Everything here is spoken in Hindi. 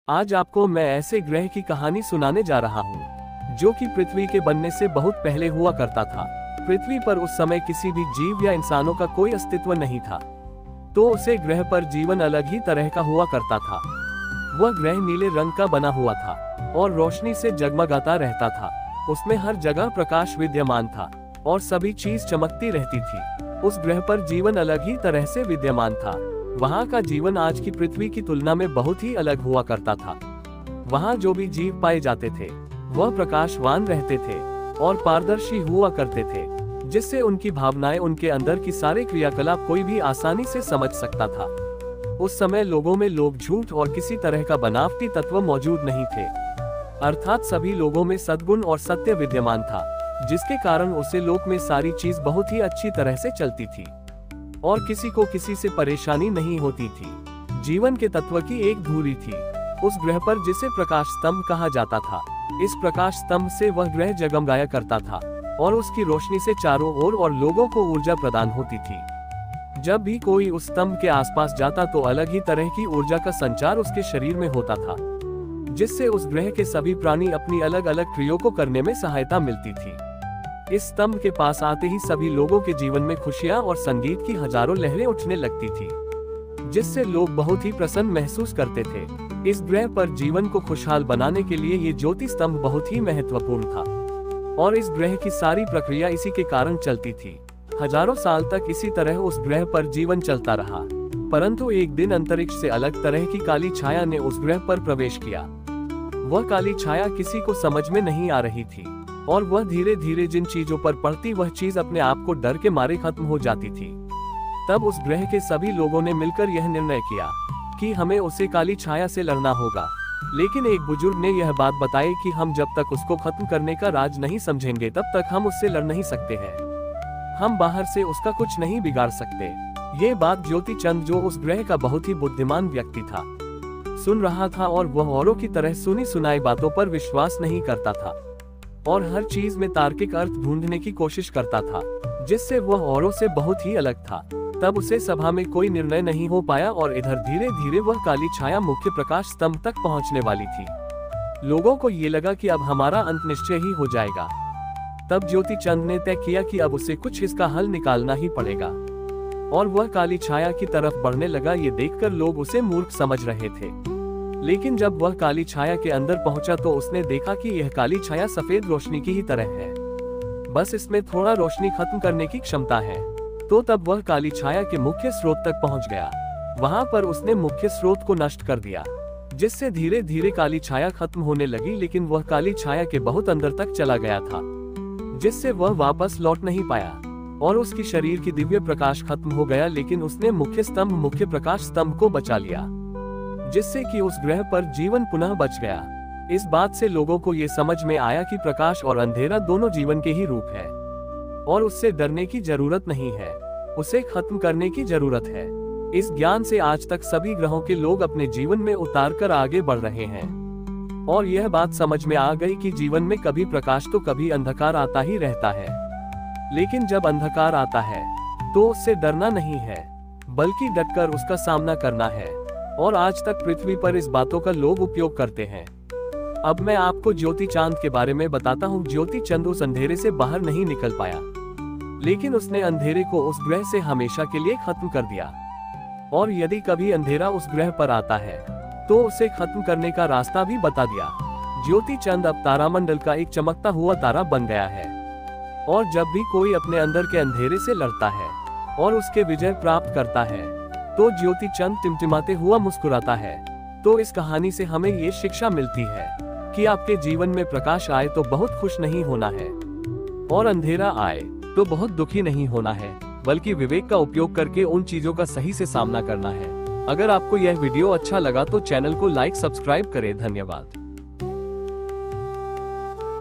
आज आपको मैं ऐसे ग्रह की कहानी सुनाने जा रहा हूँ जो कि पृथ्वी के बनने से बहुत पहले हुआ करता था। पृथ्वी पर उस समय किसी भी जीव या इंसानों का कोई अस्तित्व नहीं था, तो उसे ग्रह पर जीवन अलग ही तरह का हुआ करता था। वह ग्रह नीले रंग का बना हुआ था और रोशनी से जगमगाता रहता था। उसमें हर जगह प्रकाश विद्यमान था और सभी चीज चमकती रहती थी। उस ग्रह पर जीवन अलग ही तरह से विद्यमान था। वहाँ का जीवन आज की पृथ्वी की तुलना में बहुत ही अलग हुआ करता था। वहाँ जो भी जीव पाए जाते थे वह प्रकाशवान रहते थे और पारदर्शी हुआ करते थे, जिससे उनकी भावनाएं, उनके अंदर की सारे क्रियाकलाप कोई भी आसानी से समझ सकता था। उस समय लोगों में लोग झूठ और किसी तरह का बनावटी तत्व मौजूद नहीं थे, अर्थात सभी लोगों में सद्गुण और सत्य विद्यमान था, जिसके कारण उसे लोक में सारी चीज बहुत ही अच्छी तरह से चलती थी और किसी को किसी से परेशानी नहीं होती थी। जीवन के तत्व की एक धुरी थी उस ग्रह पर, जिसे प्रकाश स्तंभ कहा जाता था। इस प्रकाश स्तंभ से वह ग्रह जगमगाया करता था और उसकी रोशनी से चारों ओर और लोगों को ऊर्जा प्रदान होती थी। जब भी कोई उस स्तंभ के आसपास जाता तो अलग ही तरह की ऊर्जा का संचार उसके शरीर में होता था, जिससे उस ग्रह के सभी प्राणी अपनी अलग अलग क्रियाओं को करने में सहायता मिलती थी। इस स्तंभ के पास आते ही सभी लोगों के जीवन में खुशियां और संगीत की हजारों लहरें उठने लगती थी, जिससे लोग बहुत ही प्रसन्न महसूस करते थे। इस ग्रह पर जीवन को खुशहाल बनाने के लिए ये ज्योति स्तंभ बहुत ही महत्वपूर्ण था और इस ग्रह की सारी प्रक्रिया इसी के कारण चलती थी। हजारों साल तक इसी तरह उस ग्रह पर जीवन चलता रहा, परंतु एक दिन अंतरिक्ष से अलग तरह की काली छाया ने उस ग्रह पर प्रवेश किया। वह काली छाया किसी को समझ में नहीं आ रही थी और वह धीरे धीरे जिन चीजों पर पड़ती वह चीज अपने आप को डर के मारे खत्म हो जाती थी। तब उस ग्रह के सभी लोगों ने मिलकर यह निर्णय किया कि हमें उसे काली छाया से लड़ना होगा। लेकिन एक बुजुर्ग ने यह बात बताई कि हम जब तक उसको खत्म करने का राज नहीं समझेंगे तब तक हम उससे लड़ नहीं सकते हैं। हम बाहर से उसका कुछ नहीं बिगाड़ सकते। ये बात ज्योति चंद, जो उस ग्रह का बहुत ही बुद्धिमान व्यक्ति था, सुन रहा था और वह औरों की तरह सुनी सुनाई बातों पर विश्वास नहीं करता था और हर चीज में तार्किक अर्थ ढूंढने की कोशिश करता था, जिससे वह औरों से बहुत ही अलग था। तब उसे सभा में कोई निर्णय नहीं हो पाया और इधर धीरे धीरे वह काली छाया मुख्य प्रकाश स्तंभ तक पहुंचने वाली थी। लोगों को ये लगा कि अब हमारा अंत निश्चय ही हो जाएगा। तब ज्योति चंद ने तय किया कि अब उसे कुछ इसका हल निकालना ही पड़ेगा और वह काली छाया की तरफ बढ़ने लगा। ये देखकर लोग उसे मूर्ख समझ रहे थे, लेकिन जब वह काली छाया के अंदर पहुंचा तो उसने देखा कि यह काली छाया सफेद रोशनी की ही तरह है, बस इसमें थोड़ा रोशनी खत्म करने की क्षमता है। तो तब वह काली छाया के मुख्य स्रोत तक पहुंच गया। वहां पर उसने मुख्य स्रोत को नष्ट कर दिया, जिससे धीरे धीरे काली छाया खत्म होने लगी। लेकिन वह काली छाया के बहुत अंदर तक चला गया था, जिससे वह वापस लौट नहीं पाया और उसकी शरीर की दिव्य प्रकाश खत्म हो गया। लेकिन उसने मुख्य प्रकाश स्तंभ को बचा लिया, जिससे कि उस ग्रह पर जीवन पुनः बच गया। इस बात से लोगों को ये समझ में आया कि प्रकाश और अंधेरा दोनों जीवन के ही रूप है और उससे डरने की जरूरत नहीं है, उसे खत्म करने की जरूरत है। इस ज्ञान से आज तक सभी ग्रहों के लोग अपने जीवन में उतार कर आगे बढ़ रहे हैं और यह बात समझ में आ गई कि जीवन में कभी प्रकाश तो कभी अंधकार आता ही रहता है। लेकिन जब अंधकार आता है तो उससे डरना नहीं है, बल्कि डटकर उसका सामना करना है और आज तक पृथ्वी पर इस बातों का लोग उपयोग करते हैं। अब मैं आपको ज्योति चांद के बारे में बताता हूँ। ज्योति चंद उस अंधेरे से बाहर नहीं निकल पाया, लेकिन उसने अंधेरे को उस ग्रह से हमेशा के लिए खत्म कर दिया और यदि कभी अंधेरा उस ग्रह पर आता है तो उसे खत्म करने का रास्ता भी बता दिया। ज्योति चंद अब तारामंडल का एक चमकता हुआ तारा बन गया है और जब भी कोई अपने अंदर के अंधेरे से लड़ता है और उसके विजय प्राप्त करता है तो ज्योति चंद टिमटिमाते हुआ मुस्कुराता है। तो इस कहानी से हमें ये शिक्षा मिलती है कि आपके जीवन में प्रकाश आए तो बहुत खुश नहीं होना है और अंधेरा आए तो बहुत दुखी नहीं होना है, बल्कि विवेक का उपयोग करके उन चीजों का सही से सामना करना है। अगर आपको यह वीडियो अच्छा लगा तो चैनल को लाइक सब्सक्राइब करें। धन्यवाद।